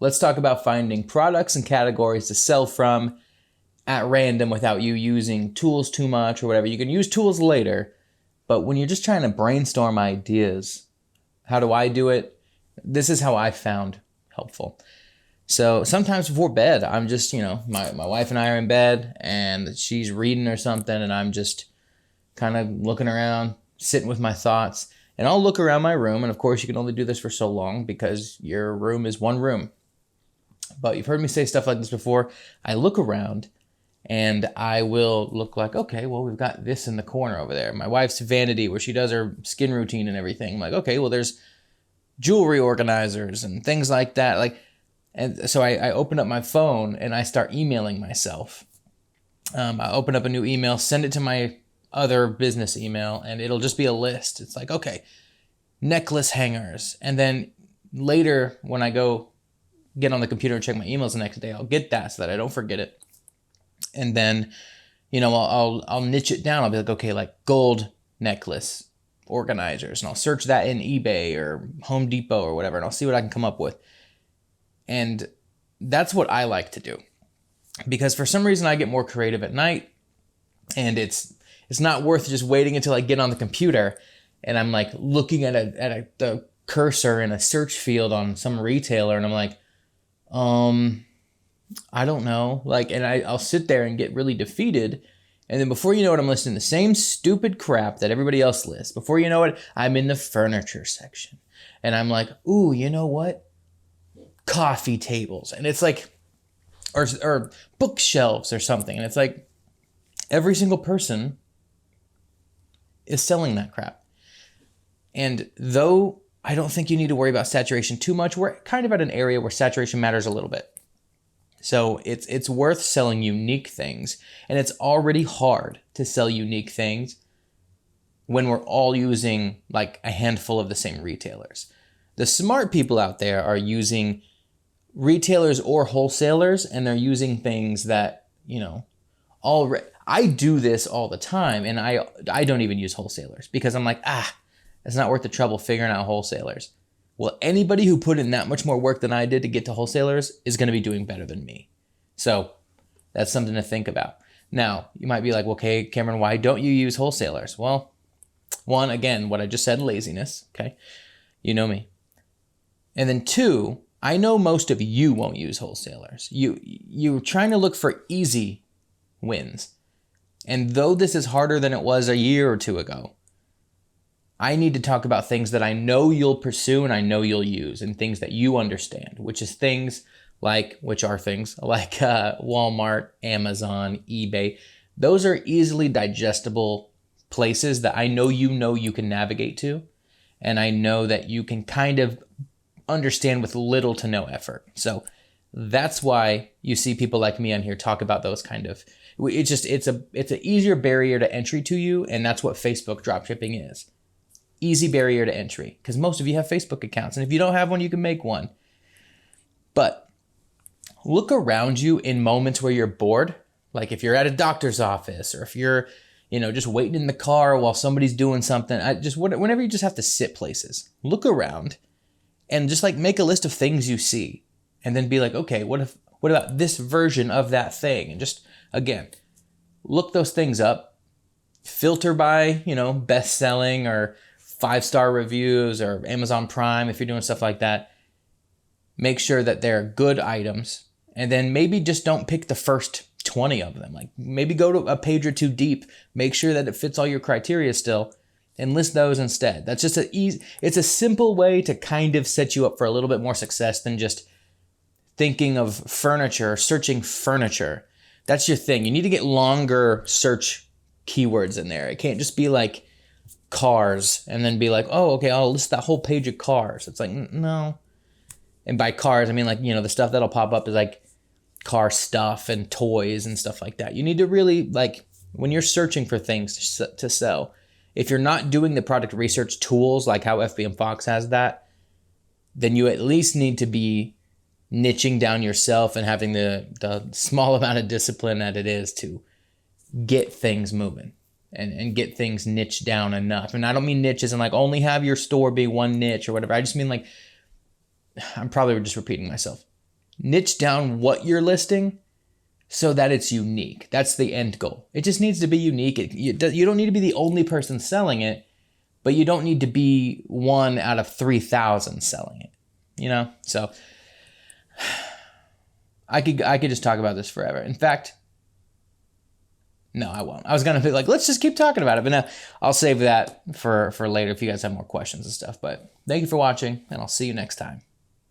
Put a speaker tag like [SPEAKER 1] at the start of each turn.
[SPEAKER 1] let's talk about finding products and categories to sell from at random without you using tools too much or whatever. You can use tools later, but when you're just trying to brainstorm ideas, how do I do it? This is how I found helpful. So sometimes before bed, I'm just, my wife and I are in bed and she's reading or something and I'm just kind of looking around, sitting with my thoughts. And I'll look around my room, and of course you can only do this for so long because your room is one room. But you've heard me say stuff like this before. I look around and I will look like, okay, well, we've got this in the corner over there. My wife's vanity where she does her skin routine and everything. I'm like, okay, well, there's jewelry organizers and things like that. And so I open up my phone and I start emailing myself. I open up a new email, send it to my other business email, and it'll just be a list. It's like, okay, necklace hangers. And then later when I go get on the computer and check my emails the next day, I'll get that so that I don't forget it. And then, I'll niche it down. I'll be like, okay, like gold necklace organizers. And I'll search that in eBay or Home Depot or whatever, and I'll see what I can come up with. And that's what I like to do. Because for some reason I get more creative at night, and it's not worth just waiting until I get on the computer and I'm like looking at the cursor in a search field on some retailer and I'm like, I don't know. And I'll sit there and get really defeated. And then before you know it, I'm listening to the same stupid crap that everybody else lists. Before you know it, I'm in the furniture section. And I'm like, ooh, you know what? Coffee tables. And it's like, or bookshelves or something. And it's like, every single person is selling that crap. And though I don't think you need to worry about saturation too much, we're kind of at an area where saturation matters a little bit. So it's worth selling unique things. And it's already hard to sell unique things when we're all using like a handful of the same retailers. The smart people out there are using retailers or wholesalers, and they're using things that, already. I do this all the time, and I don't even use wholesalers because I'm like, it's not worth the trouble figuring out wholesalers. Well, anybody who put in that much more work than I did to get to wholesalers is going to be doing better than me. So that's something to think about. Now, you might be like, okay, Cameron, why don't you use wholesalers? Well, one, again, what I just said, laziness, okay? You know me. And then two, I know most of you won't use wholesalers. You're trying to look for easy wins. And though this is harder than it was a year or two ago, I need to talk about things that I know you'll pursue and I know you'll use, and things that you understand, which are things like Walmart, Amazon, eBay. Those are easily digestible places that I know you can navigate to, and I know that you can kind of understand with little to no effort. So that's why you see people like me on here talk about those kind of. It's an easier barrier to entry to you, and that's what Facebook dropshipping is. Easy barrier to entry, because most of you have Facebook accounts, and if you don't have one, you can make one. But look around you in moments where you're bored, like if you're at a doctor's office, or if you're, just waiting in the car while somebody's doing something. Whenever you just have to sit places, look around, and just make a list of things you see, and then be like, okay, what about this version of that thing? And just again, look those things up, filter by best-selling or 5-star reviews or Amazon Prime if you're doing stuff like that. Make sure that they're good items, and then maybe just don't pick the first 20 of them. Maybe go to a page or two deep, make sure that it fits all your criteria still, and list those instead. That's just it's a simple way to kind of set you up for a little bit more success than just thinking of furniture, searching furniture. That's your thing. You need to get longer search keywords in there. It can't just be like cars and then be like, oh, okay, I'll list that whole page of cars. It's like, no. And by cars, I mean the stuff that'll pop up is like car stuff and toys and stuff like that. You need to really, when you're searching for things to sell, if you're not doing the product research tools like how FBM Fox has that, then you at least need to be niching down yourself and having the small amount of discipline that it is to get things moving. And get things niched down enough. And I don't mean niches and only have your store be one niche or whatever. I just mean I'm probably just repeating myself. niche down what you're listing so that it's unique. That's the end goal. It just needs to be unique. You don't need to be the only person selling it, but you don't need to be 1 out of 3,000 selling it, you know? So I could just talk about this forever. In fact, no, I won't. I was going to be like, let's just keep talking about it. But no, I'll save that for later if you guys have more questions and stuff. But thank you for watching, and I'll see you next time.